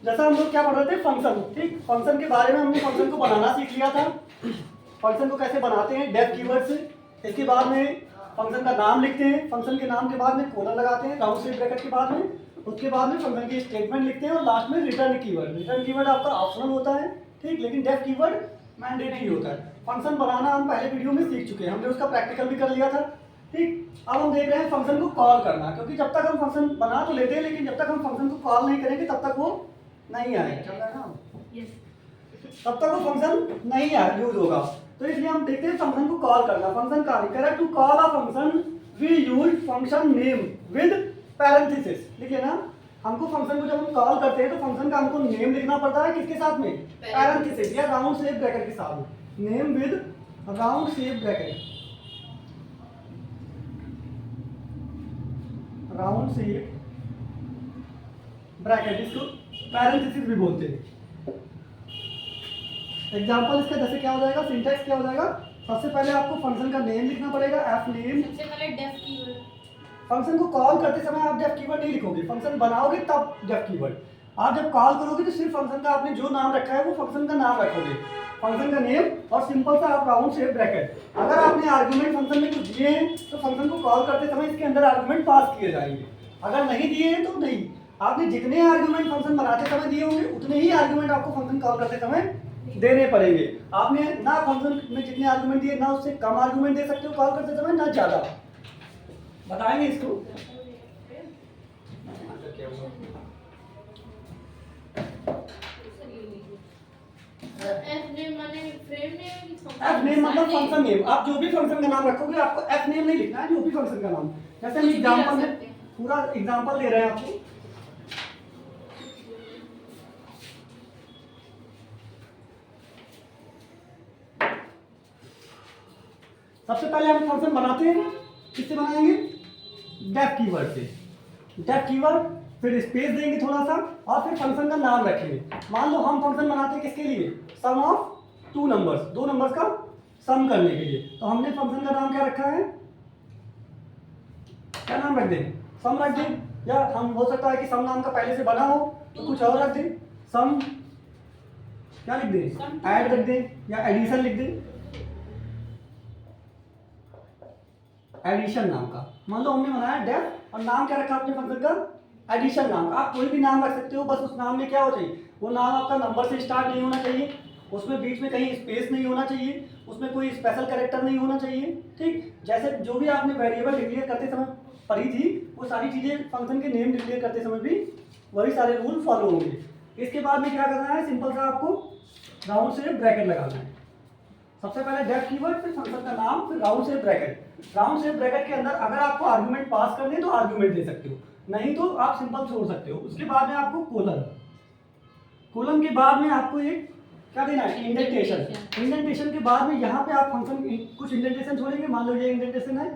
जैसा हम लोग क्या पढ़ रहे थे, फंक्शन। ठीक, फंक्शन के बारे में हमने फंक्शन को बनाना सीख लिया था। फंक्शन को कैसे बनाते हैं, डेफ कीवर्ड से। इसके बाद में फंक्शन का नाम लिखते हैं, फंक्शन के नाम के बाद में कोलन लगाते हैं राउंड शेप ब्रैकेट के बाद में। उसके बाद में फंक्शन की स्टेटमेंट लिखते हैं और लास्ट में रिटर्न कीवर्ड। रिटर्न कीवर्ड आपका ऑप्शनल होता है, ठीक, लेकिन डेफ कीवर्ड मैंडेटरी होता है। फंक्शन बनाना हम पहले वीडियो में सीख चुके हैं, हमने उसका प्रैक्टिकल भी कर लिया था। ठीक, अब हम देख रहे हैं फंक्शन को कॉल करना, क्योंकि जब तक हम फंक्शन बना तो लेते हैं लेकिन जब तक हम फंक्शन को कॉल नहीं करेंगे तब तक वो नहीं आएगा। चल रहा है ना? तब तक वो फंक्शन नहीं यूज होगा। तो इसलिए हम देखते हैं फंक्शन को कॉल करना। फंक्शन का correct to call a function we use function name with parenthesis. लिखिए ना, हमको फंक्शन को जब हम कॉल करते हैं तो फंक्शन का हमको नेम लिखना पड़ता है, किसके साथ में, पैरेंथेसिस या राउंड शेप ब्रैकेट के साथ में। Name with round shape bracket, round shape bracket, इसको पैरेंथेसिस भी बोलते हैं। एग्जांपल इसका जैसे क्या हो जाएगा, सिंटैक्स क्या हो जाएगा, सबसे पहले आपको फंक्शन का नेम लिखना पड़ेगा, एफ नेम। सबसे पहले डेफ कीवर्ड। फंक्शन को कॉल करते समय आप डेफ कीवर्ड नहीं लिखोगे, फंक्शन बनाओगे तब डेफ कीवर्ड। आप जब कॉल करोगे तो सिर्फ फंक्शन का आपने जो नाम रखा है वो फंक्शन का नाम रखोगे, फंक्शन का नेम और सिंपल सा आप राउंड शेप ब्रैकेट। अगर आपने आर्गुमेंट फंक्शन में कुछ दिए हैं तो फंक्शन को कॉल करते समय इसके अंदर आर्गुमेंट पास किए जाएंगे। अगर नहीं दिए हैं तो नहीं। आपने जितने आर्गुमेंट फंक्शन बनाते समय दिए होंगे उतने ही आर्गुमेंट आपको फंक्शन कॉल करते समय देने पड़ेंगे। आपने ना फंक्शन में जितने आर्गुमेंट दिए ना उससे कम आर्गुमेंट दे सकते हो कॉल करते समय, ना ज्यादा। बताएंगे इसको। एफ नेम माने फ्रेम नेम की फंक्शन। एफ नेम मतलब फंक्शन नेम। आप जो भी फंक्शन का नाम रखोगे आपको एफ नेम नहीं लिखना है, जो भी फंक्शन का नाम। जैसे हम एग्जांपल में पूरा एग्जांपल दे रहे हैं आपको। सबसे पहले हम फंक्शन बनाते हैं, किससे बनाएंगे, डेफ कीवर्ड से। डेफ कीवर्ड, फिर स्पेस देंगे थोड़ा सा और फिर फंक्शन का नाम रखेंगे। मान लो हम फंक्शन बनाते हैं किसके लिए, सम ऑफ टू नंबर्स, दो नंबर्स का सम करने के लिए। तो हमने फंक्शन का नाम क्या रखा है, क्या नाम रख दें, सम रख दें, या हम हो सकता है कि सम नाम का पहले से बना हो तो कुछ और रख दें। सम क्या लिख दें, ऐड रख दें या एडिशन लिख दें, एडिशन नाम का। मान लो हमने बनाया डेफ और नाम क्या रखा अपने फंक्शन का, एडिशन नाम का। आप कोई भी नाम रख सकते हो, बस उस नाम में क्या हो चाहिए, वो नाम आपका नंबर से स्टार्ट नहीं होना चाहिए, उसमें बीच में कहीं स्पेस नहीं होना चाहिए, उसमें कोई स्पेशल कैरेक्टर नहीं होना चाहिए। ठीक, जैसे जो भी आपने वेरिएबल डिक्लेयर करते समय पढ़ी थी वो सारी चीज़ें फंक्शन के नेम डिक्लेयर करते समय भी वही सारे रूल फॉलो होंगे। इसके बाद में क्या करना है, सिंपल सा आपको राउंड शेप ब्रैकेट लगाना है। सबसे पहले डेफ कीवर्ड, फिर फंक्शन का नाम, फिर round shape bracket. Round shape bracket के अंदर अगर आपको आर्गुमेंट पास करने तो आर्गुमेंट दे सकते हो, नहीं तो आप सिंपल छोड़ सकते हो। उसके बाद में आपको कोलन, कोलन के बाद में आपको एक क्या देना है, इंडेंटेशन। इंडेंटेशन के बाद में यहाँ पे आप फंक्शन कुछ इंडेंटेशन छोड़ेंगे, मान लो ये इंडेंटेशन है।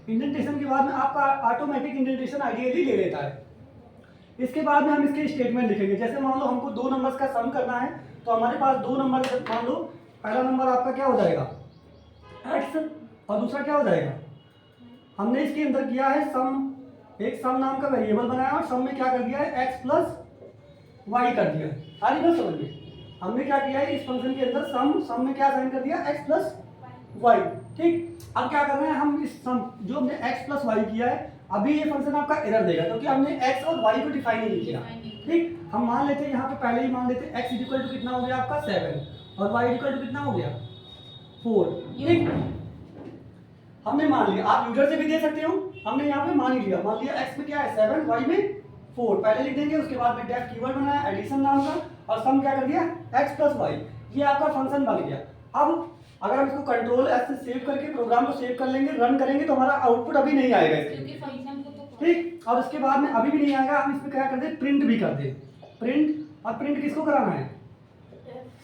इंडेंटेशन के बाद में आपका ऑटोमेटिक इंडेंटेशन आइडियली ले लेता है। इसके बाद में हम इसके स्टेटमेंट लिखेंगे। जैसे मान लो हमको दो नंबर्स का सम करना है तो हमारे पास दो नंबर, मान लो पहला नंबर आपका क्या हो जाएगा, x, और दूसरा क्या हो जाएगा, हमने इसके अंदर किया है सम, एक सम नाम का वेरिएबल बनाया और सम में क्या कर दिया है, x प्लस वाई कर दिया। आ रही बात समझ में, हमने क्या किया है इस फंक्शन के अंदर सम में क्या साइन कर दिया, x प्लस वाई। ठीक, अब क्या करना है, हम इस सम जो हमने x प्लस वाई किया है, अभी ये फंक्शन आपका एरर देगा क्योंकि हमने x और y को डिफाइन नहीं किया। ठीक, हम मान लेते हैं यहाँ पे पहले ही मान लेते हैं x इक्वल टू कितना हो गया आपका 7 और y इक्वल टू कितना हो गया 4। ठीक, हमने मान लिया, आप यूजर से भी दे सकते हो, हमने यहाँ पे मान ही लिया। मान लिया x में क्या है 7, y में 4, पहले लिख देंगे। उसके बाद में डेफ कीवर्ड बनाया एडिशन नाम का और सम क्या कर दिया x प्लस वाई, ये आपका फंक्शन बन गया। अब अगर हम इसको कंट्रोल एस से सेव करके प्रोग्राम को सेव कर लेंगे, रन करेंगे तो हमारा आउटपुट अभी नहीं आएगा इसके, फंक्शन को तो ठीक। और इसके बाद में अभी भी नहीं आएगा, हम इसमें क्या कर दे, प्रिंट भी कर दे, प्रिंट। और प्रिंट किसको कराना है,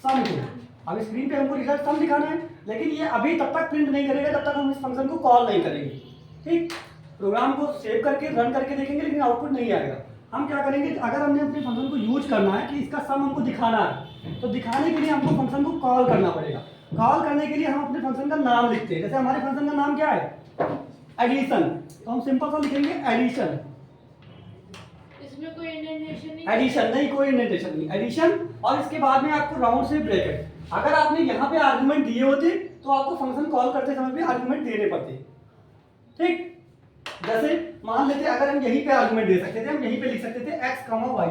सम को। अब स्क्रीन पे हमको रिजल्ट सम दिखाना है, लेकिन ये अभी तब तक प्रिंट नहीं करेगा जब तक हम इस फंक्शन को कॉल नहीं करेंगे। ठीक, प्रोग्राम को सेव करके रन करके देखेंगे लेकिन आउटपुट नहीं आएगा। हम क्या करेंगे, अगर हमने अपने फंक्शन को यूज करना है कि इसका सम हमको दिखाना है तो दिखाने के लिए हमको फंक्शन को कॉल करना पड़ेगा। कॉल करने के लिए हम अपने फंक्शन का नाम लिखते हैं। जैसे हमारे फंक्शन का नाम क्या है, एडिशन, तो हम सिंपल सा लिखेंगे एडिशन। इसमें कोई इंडेंटेशन एडिशन नहीं, कोई इंडेंटेशन नहीं, एडिशन। और इसके बाद में आपको राउंड से ब्रैकेट। अगर आपने यहाँ पे आर्गुमेंट दिए होते तो आपको फंक्शन कॉल करते समय भी आर्गुमेंट देने पड़ते। ठीक, जैसे मान लेते अगर हम यहीं पे आर्गुमेंट दे सकते थे, हम यहीं पे लिख सकते थे x, y,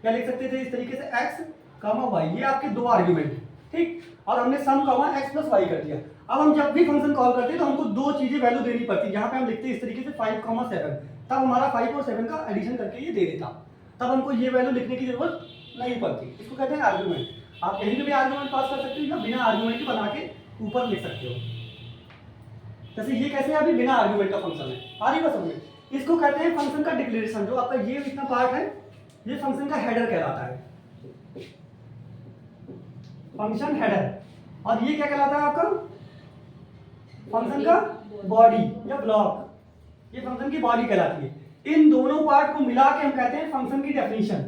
क्या लिख सकते थे इस तरीके से x, y, ये आपके दो आर्गुमेंट। ठीक, और हमने सम x प्लस y कर दिया। अब हम जब भी फंक्शन कॉल करते हैं तो हमको दो चीजें वैल्यू देनी पड़ती है। यहाँ पे हम लिखते हैं इस तरीके से 5, 7, तब हमारा 5 और 7 का एडिशन करके ये दे देता, तब हमको ये वैल्यू लिखने की जरूरत नहीं पड़ती। इसको कहते हैं आर्गुमेंट। आप कहीं पे भी आर्गुमेंट पास कर सकते हो या बिना आर्गुमेंट के बना के ऊपर लिख सकते हो। जैसे ये कैसे अभी बिना आर्गुमेंट का फंक्शन है, आ रही बात समझ। इसको कहते हैं फंक्शन का डिक्लेरेशन। जो आपका ये इतना पार्ट है ये फंक्शन का हेडर कहलाता है, फंक्शन हेडर। और ये क्या कहलाता है आपका, फंक्शन का बॉडी या ब्लॉक, ये फंक्शन की बॉडी कहलाती है। इन दोनों पार्ट को मिला के हम कहते हैं फंक्शन की डेफिनेशन,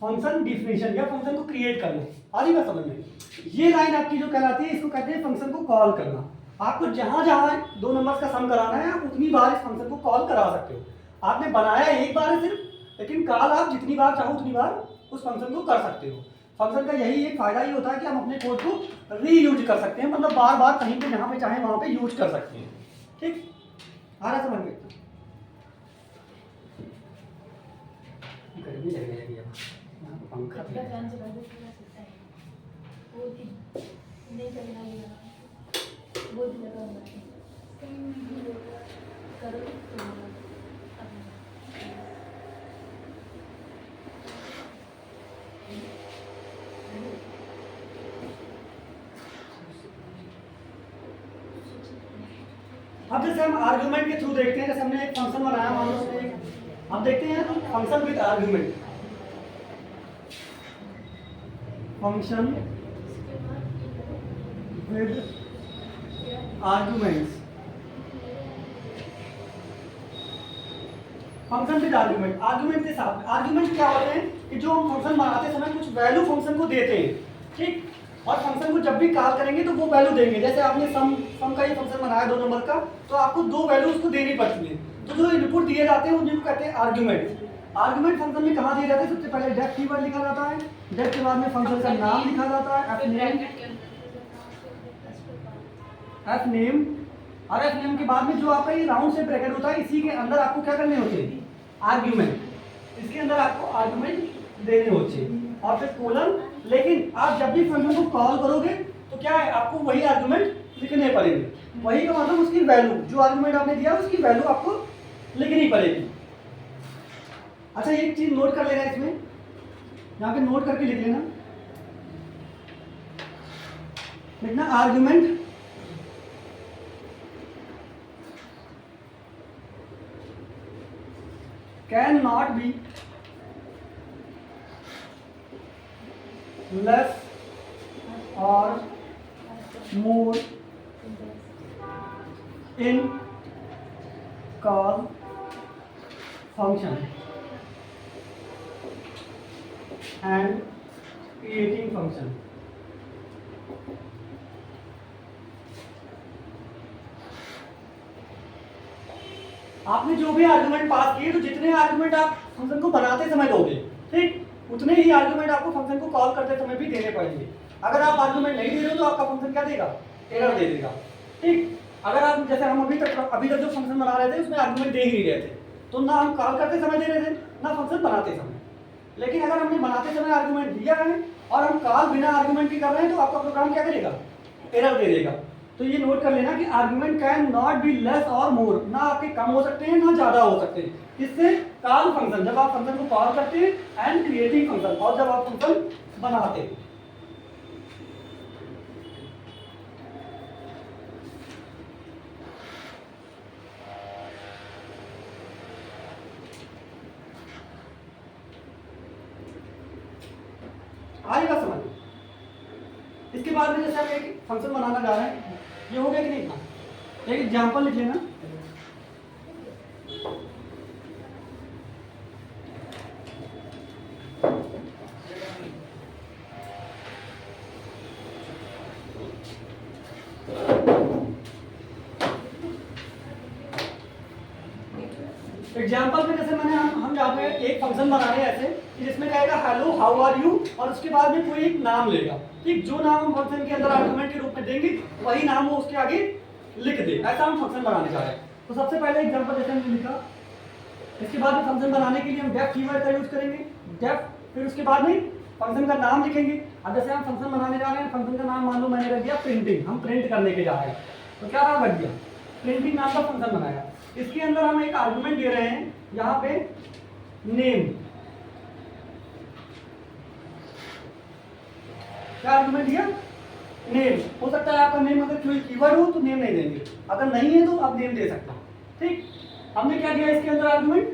फंक्शन डिफिनेशन या फंक्शन को क्रिएट करना। आ रही बात समझ में। ये लाइन आपकी जो कहलाती है इसको कहते हैं फंक्शन को कॉल करना। आपको जहां जहां दो नंबर्स का सम कराना है आप उतनी बार इस फंक्शन को कॉल करा सकते हो। आपने बनाया एक बार है सिर्फ, लेकिन कॉल आप जितनी बार चाहो उतनी बार उस फंक्शन को कर सकते हो। फंक्शन का यही एक फायदा ही होता है कि हम अपने कोड को रीयूज कर सकते हैं, मतलब बार बार कहीं पे जहां पे चाहे वहां पे यूज कर सकते हैं। ठीक, आ रहा समझ में। गर्मी लगने लगी अब, यहाँ पे पंखा भी है। अब जैसे हम आर्गुमेंट के थ्रू देखते हैं, जैसे हमने एक फंक्शन बनाया मान लो उसमें, अब देखते हैं function with argument. Function with arguments, function with argument. Argument के साथ, आर्गुमेंट क्या होते हैं कि जो हम फंक्शन बनाते समय कुछ वैल्यू फंक्शन को देते हैं। ठीक, और फंक्शन को जब भी कॉल करेंगे तो वो वैल्यू देंगे। जैसे आपने सम का ये फंक्शन बनाया 2 नंबर का, तो आपको दो वैल्यू उसको देनी पड़ती है। तो जो इनपुट दिए जाते हैं उनको कहते हैं आर्गुमेंट। आर्गुमेंट फंक्शन में कहाँ दिए जाते हैं, सबसे पहले डेफ कीवर्ड लिखा जाता है, डेफ के बाद में फंक्शन का नाम लिखा जाता है, एफ नेम, और एफ नेम के बाद में जो आपका ये राउंड से ब्रैकेट होता है इसी के अंदर आपको क्या करने होते हैं, आर्गुमेंट। इसके अंदर आपको आर्गुमेंट देने होते हैं और फिर कोलन। लेकिन आप जब भी फंक्शन को कॉल करोगे तो क्या है, आपको वही आर्गुमेंट लिखने पड़ेंगे। वही का मतलब उसकी वैल्यू, जो आर्गुमेंट आपने दिया उसकी वैल्यू आपको लिखनी पड़ेगी। अच्छा एक चीज नोट कर लेना इसमें, यहाँ पे नोट करके लिख लेना, लिखना argument can not be less or more in call function and creating function। आपने जो भी आर्गुमेंट पास किए तो जितने आर्गुमेंट आप फंक्शन को बनाते समय दोगे, ठीक, उतने ही आर्गुमेंट आपको फंक्शन को कॉल करते समय भी देने पड़ेंगे। अगर आप आर्गुमेंट नहीं दे रहे हो तो आपका फंक्शन क्या देगा, एरर दे देगा। ठीक, अगर आप जैसे हम अभी तक जो फंक्शन बना रहे थे उसमें आर्गुमेंट दे ही नहीं रहे थे, तो ना हम कॉल करते समय दे रहे थे ना फंक्शन बनाते समय। लेकिन अगर हमने बनाते समय आर्गुमेंट दिया है और हम कॉल बिना आर्गुमेंट के कर रहे हैं तो आपका प्रोग्राम क्या करेगा, एरर दे देगा। तो ये नोट कर लेना कि argument can not be less और मोर, ना आपके कम हो सकते हैं ना ज्यादा हो सकते हैं। किससे, कॉल फंक्शन, जब आप फंक्शन को कॉल करते हैं, एंड क्रिएटिंग फंक्शन, और जब आप फंक्शन बनाते हैं। आएगा समझ। इसके बाद में जैसे हम एक फंक्शन बनाना जा रहे हैं, ये हो गया कि नहीं, एक एग्जांपल लिख लेना। एग्जाम्पल में जैसे मैंने हम यहाँ पे एक फंक्शन बना रहे हैं ऐसे कि जिसमें कहेगा हेलो हाउ आर यू और उसके बाद में कोई एक नाम लेगा, ठीक, जो नाम हम फंक्शन के अंदर आर्गुमेंट के रूप में देंगे वही नाम वो उसके आगे लिख दे, ऐसा हम फंक्शन बनाने जा रहे हैं। तो सबसे पहले एग्जाम्पल जैसे हमने लिखा, इसके बाद में फंक्शन बनाने के लिए हम डेफ कीवर्ड का यूज करेंगे, डेफ, फिर उसके बाद में फंक्शन का नाम लिखेंगे। अब जैसे हम फंक्शन बनाने जा रहे हैं, फंक्शन का नाम मान लो मैंने रख दिया प्रिंटिंग, हम प्रिंट करने के जा रहे हैं, तो क्या नाम रख दिया, प्रिंटिंग नाम का फंक्शन बनाया। इसके अंदर हम एक आर्गुमेंट दे रहे हैं यहाँ पे नेम, क्या आर्गुमेंट दिया, नेम। हो सकता है आपका नेम अगर कोई कीवर्ड हो तो नेम नहीं देंगे, अगर नहीं है तो आप नेम दे सकते हो, ठीक। हमने क्या दिया इसके अंदर आर्गुमेंट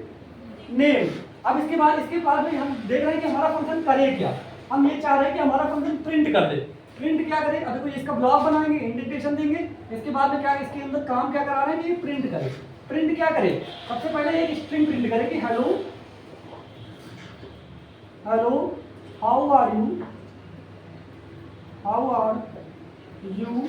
नेम। अब इसके बाद में हम देख रहे हैं कि हमारा फंक्शन करे क्या, हम ये चाह रहे हैं कि हमारा फंक्शन प्रिंट कर दे। प्रिंट क्या करे, अब देखो इसका ब्लॉक बनाएंगे, इंडेंटेशन देंगे, इसके बाद में क्या इसके अंदर काम क्या करा रहे हैं कि प्रिंट करे। प्रिंट क्या करे, सबसे पहले एक स्ट्रिंग प्रिंट करे कि hello hello how are you, how are you.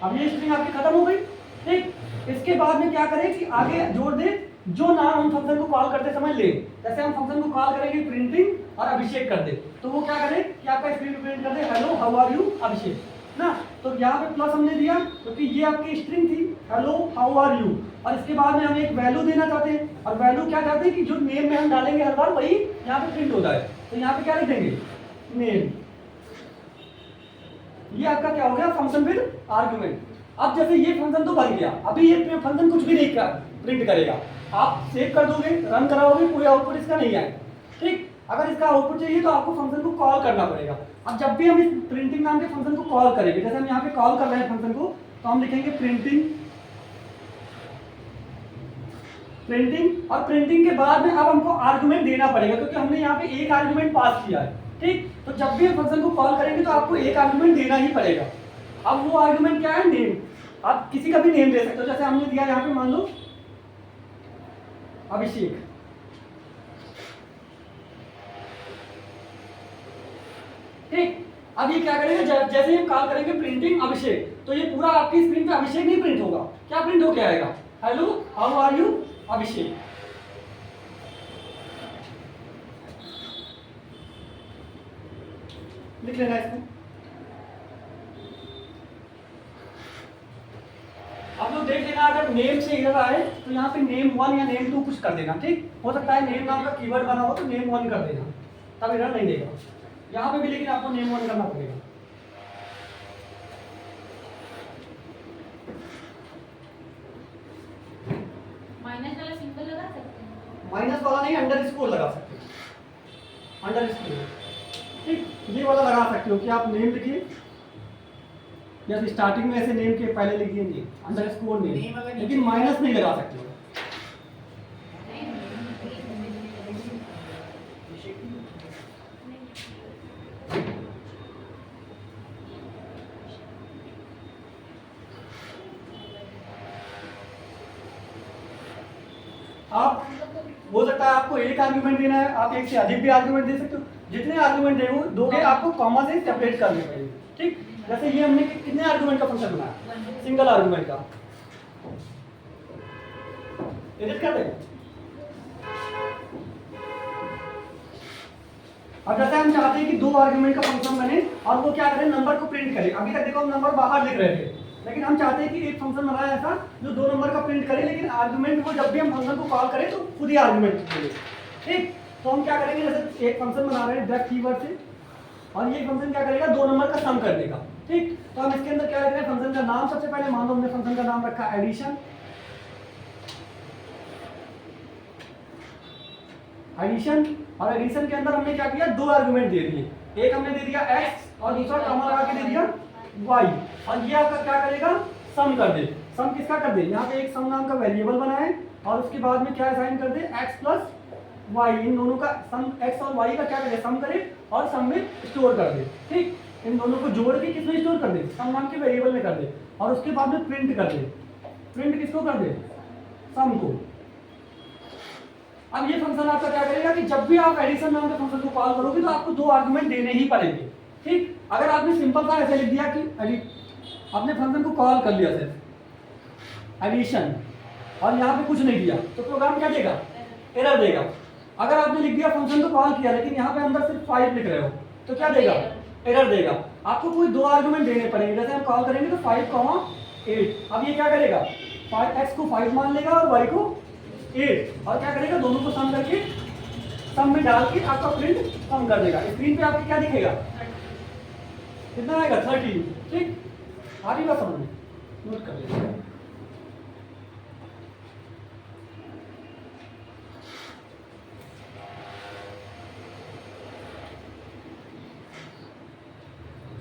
अब ये स्ट्रिंग आपकी खत्म हो गई, ठीक। इसके बाद में क्या करें कि आगे जोड़ दे जो नाम हम फंक्शन को कॉल करते समय ले, जैसे हम फंक्शन को कॉल करेंगे प्रिंटिंग और अभिषेक कर दे, तो वो क्या करे कि आपका स्क्रीन पे प्रिंट कर दे हेलो हाउ आर यू अभिषेक ना। तो यहाँ पे प्लस हमने दिया क्योंकि ये आपकी स्ट्रिंग थी हेलो हाउ आर यू, और इसके बाद में हम एक वैल्यू देना चाहते हैं, और वैल्यू क्या चाहते हैं कि जो नेम में हम डालेंगे हर बार वही यहाँ पे प्रिंट होता है। तो यहाँ पे क्या लिख देंगे, नेम। ये आपका क्या हो गया, फंक्शन विद आर्गुमेंट। अब जैसे ये फंक्शन तो बन गया, अभी ये फंक्शन कुछ भी नहीं प्रिंट करेगा, आप सेव कर दोगे, रन कराओगे, कोई आउटपुट इसका नहीं आएगा, ठीक। अगर इसका आउटपुट चाहिए तो आपको फंक्शन को कॉल करना पड़ेगा। अब जब भी हम इस प्रिंटिंग नाम के फंक्शन को कॉल करेंगे, जैसे हम यहाँ पे कॉल कर रहे हैं फंक्शन को, तो हम लिखेंगे प्रिंटिंग, प्रिंटिंग, और प्रिंटिंग के बाद में अब हमको आर्गुमेंट देना पड़ेगा क्योंकि हमने यहाँ पे एक आर्गुमेंट पास किया है, ठीक। तो जब भी हम फंक्शन को कॉल करेंगे तो आपको एक आर्गुमेंट देना ही पड़ेगा। अब वो आर्गुमेंट क्या है, नेम। आप किसी का भी नेम दे सकते हो, जैसे हमने दिया यहाँ पे मान लो अभिषेक, ठीक। अब ये क्या करेंगे, जैसे ही हम कॉल करेंगे प्रिंटिंग अभिषेक, तो ये पूरा आपकी स्क्रीन पे अभिषेक नहीं प्रिंट होगा, क्या प्रिंट होके आएगा, हेलो हाउ आर यू अभिषेक। लिख लेना इसको। आप लोग देख लेना, अगर नेम से इधर आए तो यहाँ पे नेम 1 या नेम 2 कुछ कर देना, ठीक। हो सकता है नेम नाम का कीवर्ड बना हो तो नेम 1 कर देना, तब इधर नहीं देगा। यहाँ पे भी लेकिन आपको नेम 1 करना पड़ेगा। माइनस वाला सिंबल लगा सकते हैं, माइनस वाला नहीं, अंडरस्कोर लगा सकते हो, अंडरस्कोर, ठीक। ये वाला लगा सकते हो कि आप नेम लिखिए, या तो स्टार्टिंग में ऐसे नेम के पहले लिख दिए अंडरस्कोर नेम, लेकिन माइनस नहीं लगा सकते हो। आप हो सकता है आपको एक आर्गुमेंट देना है, आप एक से अधिक भी आर्गुमेंट दे सकते हो, जितने आर्गुमेंट दोगे आपको कॉमा से सेपरेट करने पड़ेंगे, ठीक। जैसे ये हमने कितने आर्गुमेंट का फंक्शन बनाया, सिंगल आर्गुमेंट का, एडिट कर दें। अब जैसे हम चाहते हैं कि 2 आर्गुमेंट का फंक्शन बने और वो क्या करें, नंबर को प्रिंट करे। अभी तक देखो हम नंबर बाहर लिख रहे थे, लेकिन हम चाहते हैं कि एक फंक्शन बनाए ऐसा जो 2 नंबर का प्रिंट करे, लेकिन आर्गुमेंट को जब भी हम फंक्शन को कॉल करें तो खुद ही आर्गुमेंट देंगे, ठीक। तो हम क्या करेंगे, जैसे एक फंक्शन बना रहे हैं डेफ कीवर्ड से, और ये फंक्शन क्या करेगा, 2 नंबर का सम कर देगा, ठीक। तो हम इसके अंदर क्या लिख रहे हैं, फंक्शन का नाम। सबसे पहले मान लो हमने फंक्शन का नाम रखा एडिशन, एडिशन, और एडिशन के अंदर हमने क्या किया, 2 आर्गुमेंट दे दिए, एक हमने दे दिया x और दूसरा कॉमा लगा के दे दिया y, और ये आपका क्या करेगा, सम कर दे। सम किसका कर दे, यहाँ पे एक सम नाम का वेरिएबल बनाए और उसके बाद में क्या असाइन कर दे, x प्लस वाई, इन दोनों का सम, x और y का क्या करे, सम करे और सम में स्टोर कर दे, ठीक। इन दोनों को जोड़ के किसमें स्टोर कर दे, सम नाम के वेरिएबल में कर दे, और उसके बाद में प्रिंट कर दे। प्रिंट किसको कर दे, सम को। अब ये फंक्शन आपका क्या करेगा कि जब भी आप एडिशन नाम के फंक्शन को कॉल करोगे तो आपको 2 आर्गुमेंट देने ही पड़ेंगे, ठीक। अगर आपने सिंपल सा ऐसे लिख दिया कि आपने फंक्शन को कॉल कर लिया सिर्फ एडिशन, और यहाँ पे कुछ नहीं दिया तो प्रोग्राम क्या देगा, एरर देगा। अगर आपने लिख दिया फंक्शन तो कॉल किया लेकिन यहाँ पे अंदर सिर्फ 5 लिख रहे हो तो क्या देगा, एरर देगा। आपको कोई 2 आर्गुमेंट देने पड़ेंगे, जैसे हम कॉल करेंगे तो 5, 8। अब ये क्या करेगा, 5x को 5 मान लेगा और y को 8, और क्या करेगा, दोनों को सम करके सम में डाल के आपका प्रिंट सम कर देगा। स्क्रीन पे आपको क्या दिखेगा, कितना आएगा, 13। ठीक, आ रही बात समझ में, नोट कर लीजिए।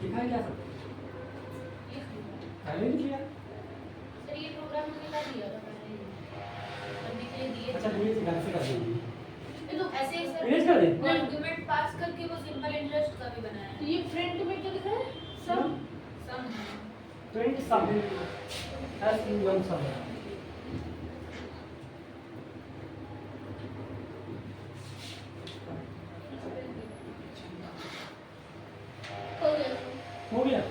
लिखा है क्या सब, पहले नहीं किया। सर ये प्रोग्राम हमने कर दिया था पहले ही। अभी के लिए दिए अच्छा ये ढंग से कर देंगे, ये तो ऐसे ही सर इरेज कर दें। आर्गुमेंट पास करके वो सिंपल इंटरेस्ट का भी बनाया तो है। ये फ्रंट में क्या लिखा है, sum sum print sum, S in one sum. हो गया। हो गया।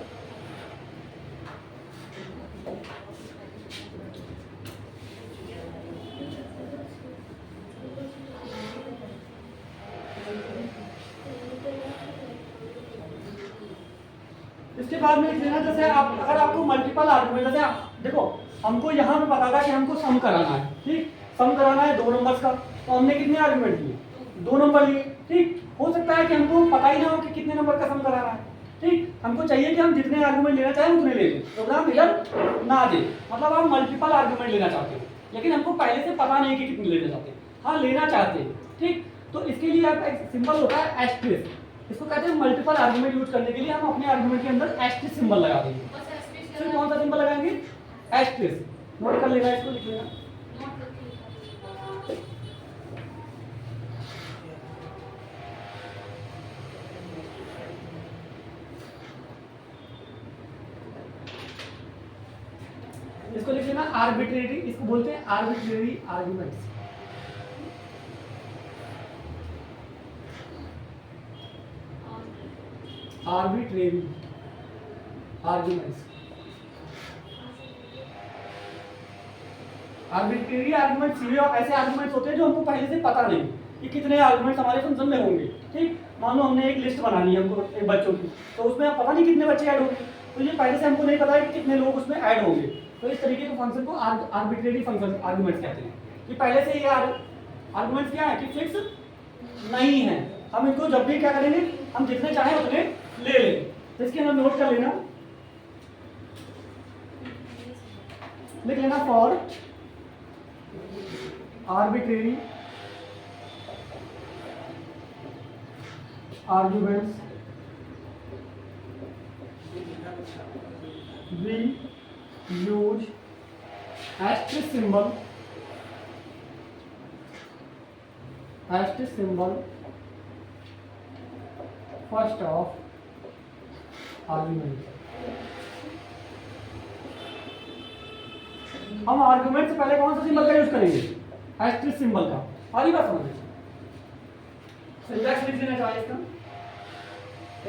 इसके बाद में लिख लेना, जैसे आप अगर आपको मल्टीपल आर्गुमेंट, जैसे देखो हमको यहाँ पे पता था कि हमको सम कराना है, ठीक, सम कराना है 2 नंबर्स का, तो हमने कितने आर्गुमेंट लिए, 2 नंबर लिए। ठीक, हो सकता है कि हमको पता ही ना हो कि कितने नंबर का सम कराना है। ठीक, हमको चाहिए कि हम जितने आर्गुमेंट लेना चाहें उतने ले लें, प्रोग्राम एरर ना दे। मतलब आप मल्टीपल आर्गुमेंट लेना चाहते हो लेकिन हमको पहले से पता नहीं कि कितने लेना चाहते हैं, हाँ लेना चाहते हैं। ठीक, तो इसके लिए आप एक सिंबल होता है एस्टेरिस्क, इसको कहते हैं मल्टीपल आर्गुमेंट यूज करने के लिए हम अपने आर्गुमेंट के अंदर एस्टेरिस्क सिंबल लगा देंगे। बस एस्पेस फिर कौन सा सिंबल लगाएंगे, एस्टेरिस्क। नोट कर लेना, इसको लिख लेना। नोट करके इसको लिख लेना आर्बिट्रेरी, इसको बोलते हैं arbitrary arguments. Arbitrary arguments. Arbitrary argument सीधे ऐसे आर्गुमेंट्स होते हैं जो हमको पहले से पता नहीं कि कितने आर्गुमेंट्स हमारे फंक्शन में होंगे। ठीक, मान लो हमने एक लिस्ट बनानी है हमको एक बच्चों की, तो उसमें आप पता नहीं कितने बच्चे ऐड होंगे, तो ये पहले से हमको नहीं पता है कि कितने लोग उसमें ऐड होंगे। तो इस तरीके के फंक्शन को आर्बिट्रेरी फंक्शन आर्गुमेंट्स कहते हैं कि पहले से ये आर्गुमेंट्स क्या है कि फिक्स नहीं है, हम इनको जब भी क्या करेंगे, हम जितने चाहें उतने ले लें। तो इसके अंदर नोट कर लेना, लिख लेना for arbitrary arguments we use asterisk symbol first of argument। हम आर्गुमेंट से पहले कौन सा सिंबल का यूज करेंगे, एस्टेरिस्क सिंबल का। आगे बात समझ, सिंटैक्स लिख लेना चाहिए इसका,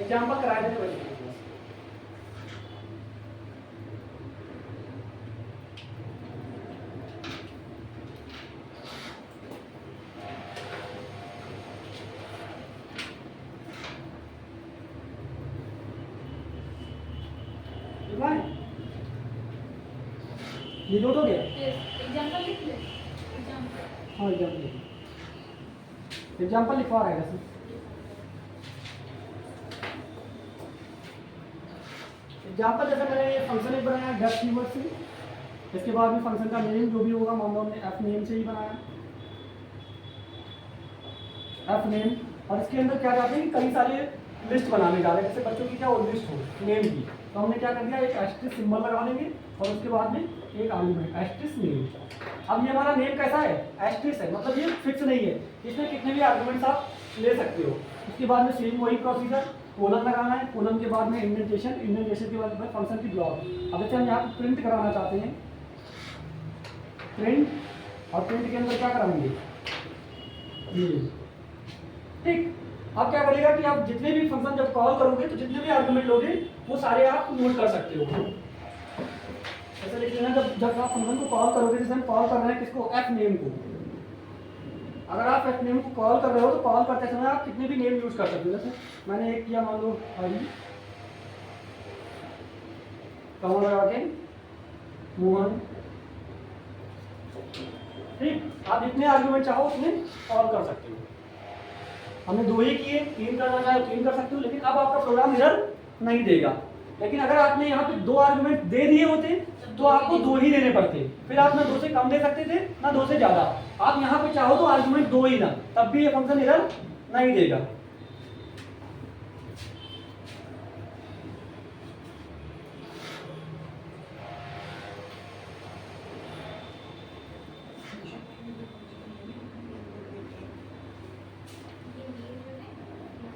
एग्जांपल करा देते बच्चों को। ये नोट हो गया, एग्जांपल लिख ले। एग्जांपल हाँ एग्जांपल लिखवा रहा है वैसे। एग्जांपल जैसे मैंने ये फंक्शन एक बनाया गेट कीवर्ड से, इसके बाद में फंक्शन का नेम जो भी होगा, मान लो हमने एफ नेम से ही बनाया, एफ नेम। और इसके अंदर क्या चाहते हैं कि कई सारे लिस्ट बनाने जा रहे हैं, जैसे बच्चों की क्या हो लिस्ट हो नेम की, तो हमने क्या कर दिया, एक एस्टेरिस्क सिंबल लगा देंगे और उसके बाद में एक आर्गुमेंट एस्टेरिस्क नेम। अब ये हमारा नेम कैसा है, एस्टेरिस्क है, मतलब ये फिक्स नहीं है, इसमें कितने भी आर्गुमेंट्स आप ले सकते हो। उसके बाद में सेम वही प्रोसीजर, कोलन लगाना है, कोलन के बाद में इंडेंटेशन, इंडेंटेशन के बाद में फंक्शन की ब्लॉक। अब जैसे हम यहाँ पे प्रिंट कराना चाहते हैं, प्रिंट, और प्रिंट के अंदर क्या कराएंगे, ये। ठीक, अब क्या करेगा कि आप जितने भी फंक्शन जब कॉल करोगे तो जितने भी आर्गुमेंट लोगे वो सारे आप नोट कर सकते हो। ऐसे लिख लेना, जब जब आप फंक्शन को कॉल करोगे, जैसे हम कॉल कर रहे हैं किसको, एफ नेम को, अगर आप एफ नेम को कॉल कर रहे हो तो कॉल करते समय आप कितने भी नेम यूज कर सकते हो। जैसे मैंने एक किया, मान लो आई, कॉमा लगा के मोहन, ठीक। आप जितने आर्गुमेंट चाहो उसमें कॉल कर सकते हो। हमने 2 ही किए, 3 करना चाहे 3 कर सकते हो, लेकिन अब आपका प्रोग्राम एरर नहीं देगा। लेकिन अगर आपने यहाँ पे 2 आर्गुमेंट दे दिए होते तो आपको 2 ही देने पड़ते, फिर आप ना 2 से कम दे सकते थे ना 2 से ज़्यादा। आप यहाँ पे चाहो तो आर्गुमेंट 2 ही ना, तब भी ये फंक्शन एरर नहीं देगा।